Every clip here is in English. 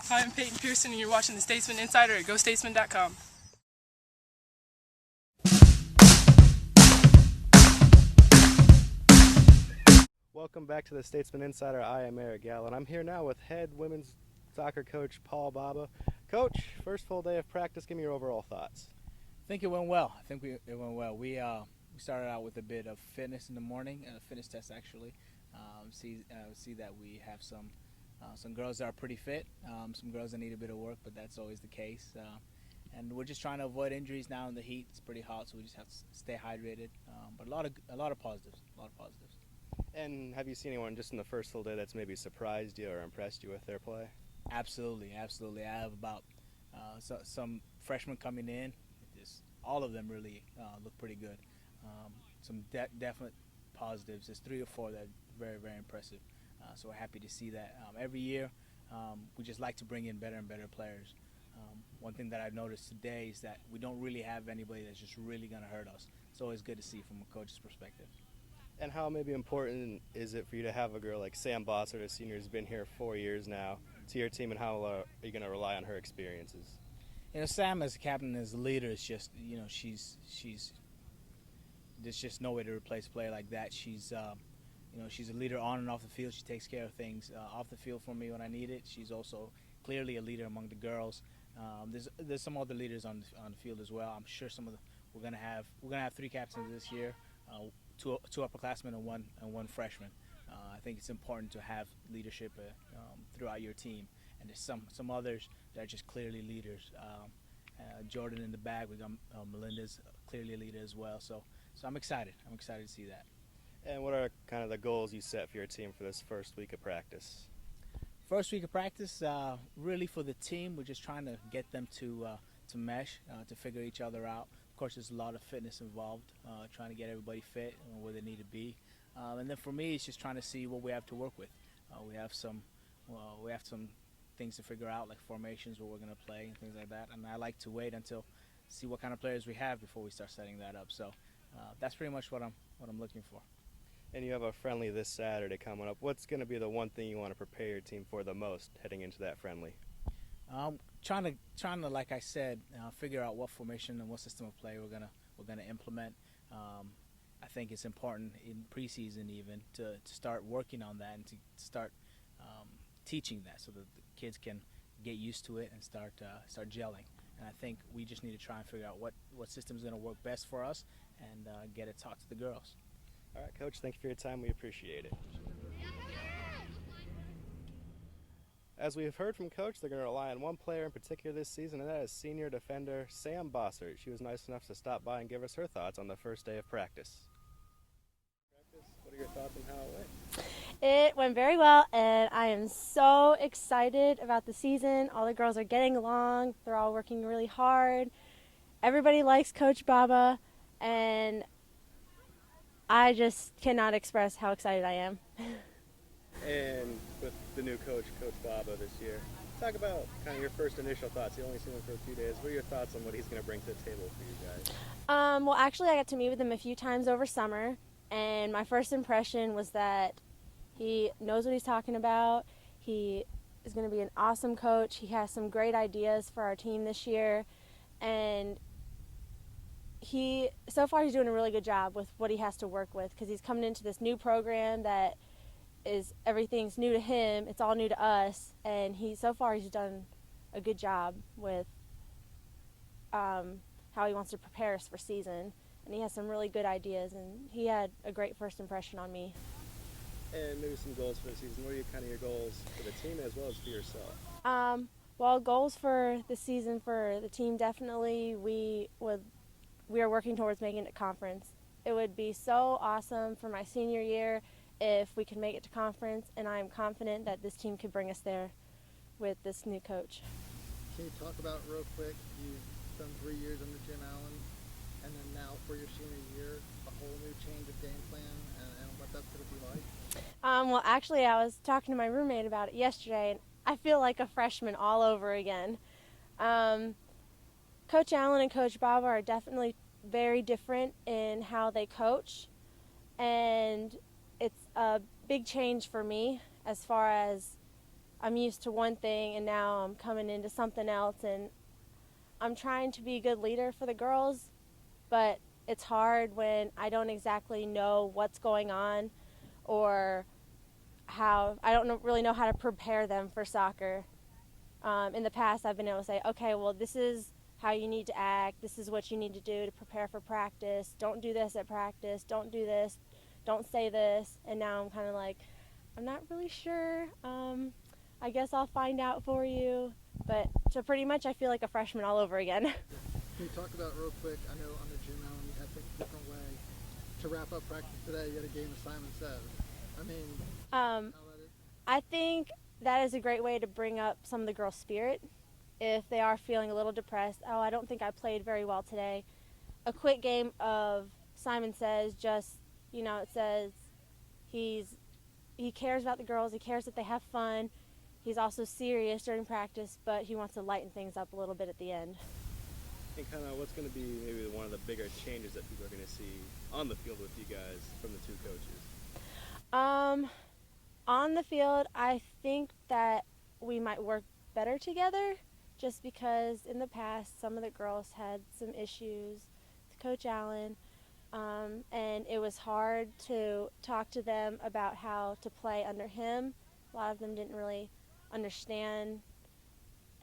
Hi, I'm Peyton Pearson, and you're watching the Statesmen Insider at GoStatesman.com. Welcome back to the Statesmen Insider. I am Eric Gallo, and I'm here now with head women's soccer coach Paul Baba. Coach, first full day of practice. Give me your overall thoughts. I think it went well. It went well. We started out with a bit of fitness in the morning, a fitness test actually. See that we have some girls that are pretty fit, some girls that need a bit of work, but that's always the case. And we're just trying to avoid injuries now in the heat. It's pretty hot, so we just have to stay hydrated. But a lot of positives. And have you seen anyone just in the first full day that's maybe surprised you or impressed you with their play? Absolutely. I have about some freshmen coming in. All of them really look pretty good. Some definite positives. There's 3 or 4 that are very, very impressive. So we're happy to see that. Every year, we just like to bring in better and better players. One thing that I've noticed today is that we don't really have anybody that's just really going to hurt us. It's always good to see from a coach's perspective. And how maybe important is it for you to have a girl like Sam Bossert, a senior who's been here 4 years now, to your team, and how are you going to rely on her experiences? Sam as a captain, as a leader, is just, there's just no way to replace a player like that. She's a leader on and off the field. She takes care of things off the field for me when I need it. She's also clearly a leader among the girls. There's some other leaders on the field as well. I'm sure we're gonna have 3 captains this year, 2 upperclassmen and one freshman. I think it's important to have leadership throughout your team. And there's some others that are just clearly leaders. Jordan in the bag, we got Melinda's clearly a leader as well. So I'm excited. I'm excited to see that. And what are kind of the goals you set for your team for this first week of practice? First week of practice, really for the team, we're just trying to get them to mesh, to figure each other out. Of course, there's a lot of fitness involved, trying to get everybody fit and where they need to be. And then for me, it's just trying to see what we have to work with. We have some things to figure out, like formations, where we're going to play and things like that. And I like to wait until see what kind of players we have before we start setting that up. So that's pretty much what I'm looking for. And you have a friendly this Saturday coming up. What's going to be the one thing you want to prepare your team for the most heading into that friendly? Trying to, like I said, figure out what formation and what system of play we're gonna implement. I think it's important in preseason even to start working on that and to start teaching that so that the kids can get used to it and start gelling. And I think we just need to try and figure out what system is going to work best for us and get it taught to the girls. All right, Coach, thank you for your time. We appreciate it. As we have heard from Coach, they're going to rely on one player in particular this season, and that is senior defender Sam Bossert. She was nice enough to stop by and give us her thoughts on the first day of practice. What are your thoughts on how it went? It went very well, and I am so excited about the season. All the girls are getting along. They're all working really hard. Everybody likes Coach Baba, and I just cannot express how excited I am. And with the new coach, Coach Baba, this year, talk about kind of your first initial thoughts. You only seen him for a few days. What are your thoughts on what he's going to bring to the table for you guys? Well, actually, I got to meet with him a few times over summer, and my first impression was that he knows what he's talking about. He is going to be an awesome coach. He has some great ideas for our team this year, and so far he's doing a really good job with what he has to work with because he's coming into this new program that everything's new to him. It's all new to us, and so far he's done a good job with how he wants to prepare us for season, and he has some really good ideas, and he had a great first impression on me. And maybe some goals for the season. What are kind of your goals for the team as well as for yourself? Well, goals for the season for the team, definitely we are working towards making it to conference. It would be so awesome for my senior year if we could make it to conference, and I'm confident that this team could bring us there with this new coach. Can you talk about real quick, you've done 3 years under Jim Allen, and then now for your senior year, a whole new change of game plan and what that's going to be like? Well, actually, I was talking to my roommate about it yesterday, and I feel like a freshman all over again. Coach Allen and Coach Baba are definitely very different in how they coach, and it's a big change for me as far as I'm used to one thing and now I'm coming into something else, and I'm trying to be a good leader for the girls, but it's hard when I don't exactly know what's going on, or I don't really know how to prepare them for soccer. In the past, I've been able to say, okay, well, this is how you need to act. This is what you need to do to prepare for practice. Don't do this at practice. Don't do this. Don't say this. And now I'm kind of like, I'm not really sure. I guess I'll find out for you. But so pretty much I feel like a freshman all over again. Can you talk about real quick, I know under Jim Allen you had things a different way. To wrap up practice today, you had a game of Simon Says. I mean, how that is? I think that is a great way to bring up some of the girls' spirit. If they are feeling a little depressed, oh, I don't think I played very well today. A quick game of Simon Says, just, it says he cares about the girls, he cares that they have fun. He's also serious during practice, but he wants to lighten things up a little bit at the end. And kind of what's going to be maybe one of the bigger changes that people are going to see on the field with you guys from the two coaches? On the field, I think that we might work better together, just because in the past some of the girls had some issues with Coach Allen, and it was hard to talk to them about how to play under him. A lot of them didn't really understand,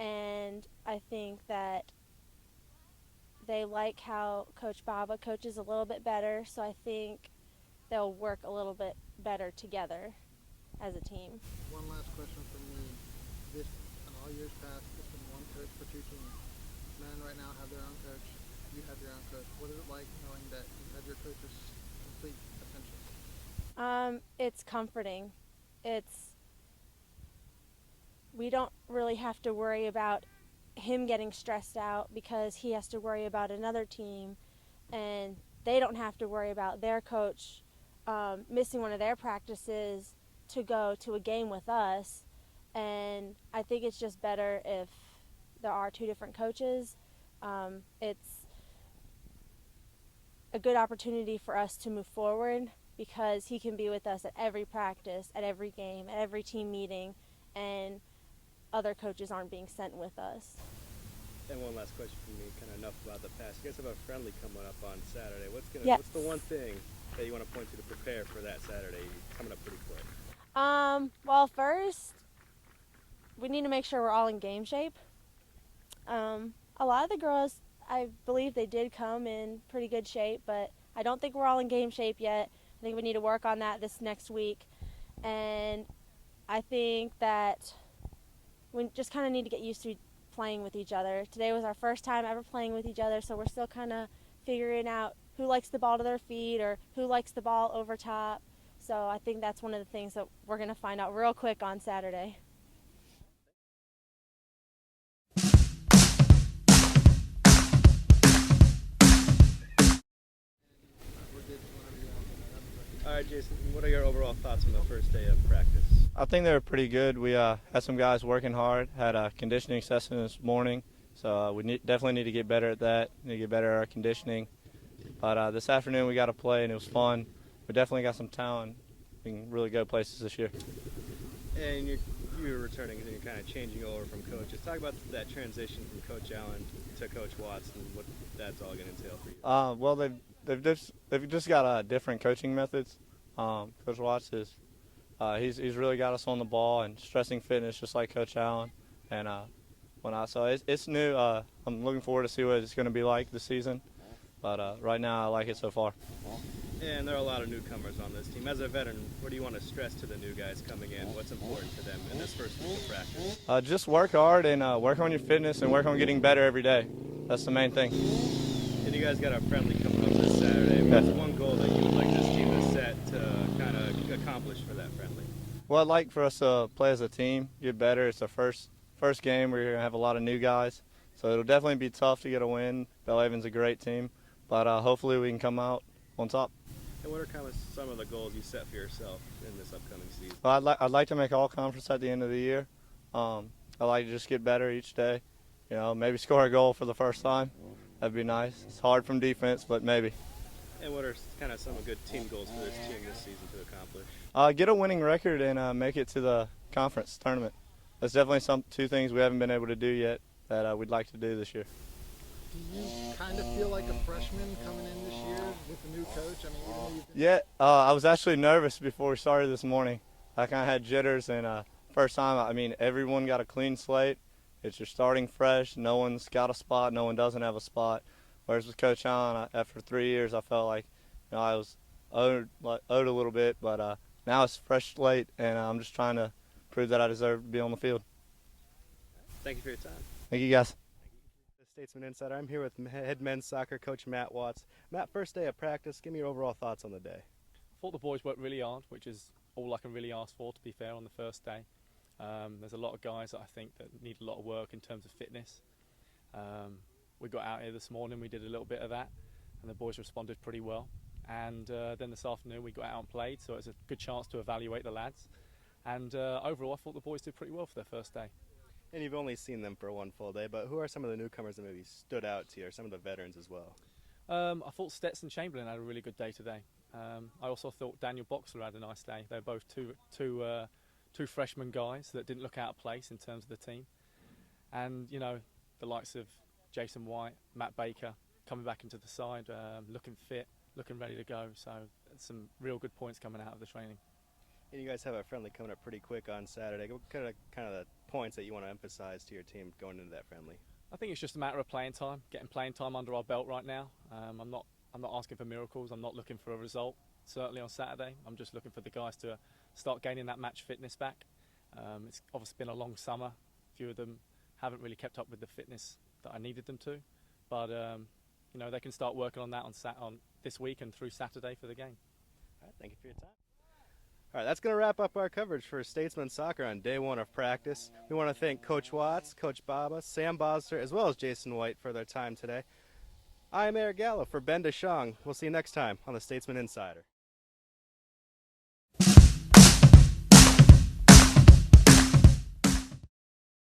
and I think that they like how Coach Baba coaches a little bit better, so I think they'll work a little bit better together as a team. One last question from me. This, in all years past, there's been one coach for two teams. Men right now have their own coach. You have your own coach. What is it like knowing that you have your coach's complete attention? It's comforting. We don't really have to worry about him getting stressed out because he has to worry about another team, and they don't have to worry about their coach missing one of their practices to go to a game with us. And I think it's just better if there are two different coaches. It's a good opportunity for us to move forward because he can be with us at every practice, at every game, at every team meeting, and other coaches aren't being sent with us. And one last question from me, kind of enough about the past. You guys have a friendly coming up on Saturday. What's the one thing that you want to point to prepare for that Saturday? Coming up pretty quick. Well, first, we need to make sure we're all in game shape. A lot of the girls, I believe they did come in pretty good shape, but I don't think we're all in game shape yet. I think we need to work on that this next week. And I think that we just kind of need to get used to playing with each other. Today was our first time ever playing with each other, so we're still kind of figuring out who likes the ball to their feet or who likes the ball over top. So I think that's one of the things that we're going to find out real quick on Saturday. All right, Jason, what are your overall thoughts on the first day of practice? I think they were pretty good. We had some guys working hard, had a conditioning session this morning, so we definitely need to get better at that, need to get better at our conditioning. But this afternoon we got to play, and it was fun. We definitely got some talent. We can really go places this year. And you're returning and you're kind of changing over from coaches. Talk about that transition from Coach Allen to Coach Watts and what that's all going to entail for you. Well, they've just got different coaching methods. Coach Watts is he's really got us on the ball and stressing fitness just like Coach Allen. And it's new. I'm looking forward to see what it's going to be like this season. But right now I like it so far. And there are a lot of newcomers on this team. As a veteran, what do you want to stress to the new guys coming in? What's important to them in this first week of practice? Just work hard and work on your fitness and work on getting better every day. That's the main thing. And you guys got a friendly coming up this Saturday. What's one goal that you would like this team to set to kind of accomplish for that friendly? Well, I'd like for us to play as a team, get better. It's our first game. We're going to have a lot of new guys. So it'll definitely be tough to get a win. Belhaven's a great team. But hopefully we can come out on top. And what are kind of some of the goals you set for yourself in this upcoming season? Well, I'd like to make all conference at the end of the year. I'd like to just get better each day. Maybe score a goal for the first time. That'd be nice. It's hard from defense, but maybe. And what are kind of some good team goals for this team this season to accomplish? Get a winning record and make it to the conference tournament. that's definitely two things we haven't been able to do yet that we'd like to do this year. Do you kind of feel like a freshman coming in this year with the new coach? I mean, even though you've been Yeah, I was actually nervous before we started this morning. I kind of had jitters, and first time, I mean, everyone got a clean slate. It's you're starting fresh. No one's got a spot. No one doesn't have a spot. Whereas with Coach Allen, after 3 years, I felt like I was owed a little bit, but now it's fresh slate, and I'm just trying to prove that I deserve to be on the field. Thank you for your time. Thank you, guys. The Statesman Insider. I'm here with head men's soccer coach Matt Watts. Matt, first day of practice. Give me your overall thoughts on the day. I thought the boys worked really hard, which is all I can really ask for, to be fair, on the first day. There's a lot of guys that I think that need a lot of work in terms of fitness. We got out here this morning, we did a little bit of that, and the boys responded pretty well. And then this afternoon we got out and played, so it was a good chance to evaluate the lads. And overall I thought the boys did pretty well for their first day. And you've only seen them for one full day, but who are some of the newcomers that maybe stood out to you, or some of the veterans as well? I thought Stetson Chamberlain had a really good day today. I also thought Daniel Boxler had a nice day. They're both two freshman guys that didn't look out of place in terms of the team. And, you know, the likes of Jason White, Matt Baker, coming back into the side, looking fit, looking ready to go. So some real good points coming out of the training. And you guys have a friendly coming up pretty quick on Saturday. What kind of the points that you want to emphasize to your team going into that friendly? I think it's just a matter of playing time, getting playing time under our belt right now. I'm not asking for miracles. I'm not looking for a result. Certainly on Saturday, I'm just looking for the guys to start gaining that match fitness back. It's obviously been a long summer. A few of them haven't really kept up with the fitness that I needed them to, but you know, they can start working on that on this week and through Saturday for the game. All right, thank you for your time. All right, that's going to wrap up our coverage for Statesman Soccer on day one of practice. We want to thank Coach Watts, Coach Baba, Sam Bosser, as well as Jason White for their time today. I'm Eric Gallo for Ben DeShong. We'll see you next time on the Statesman Insider.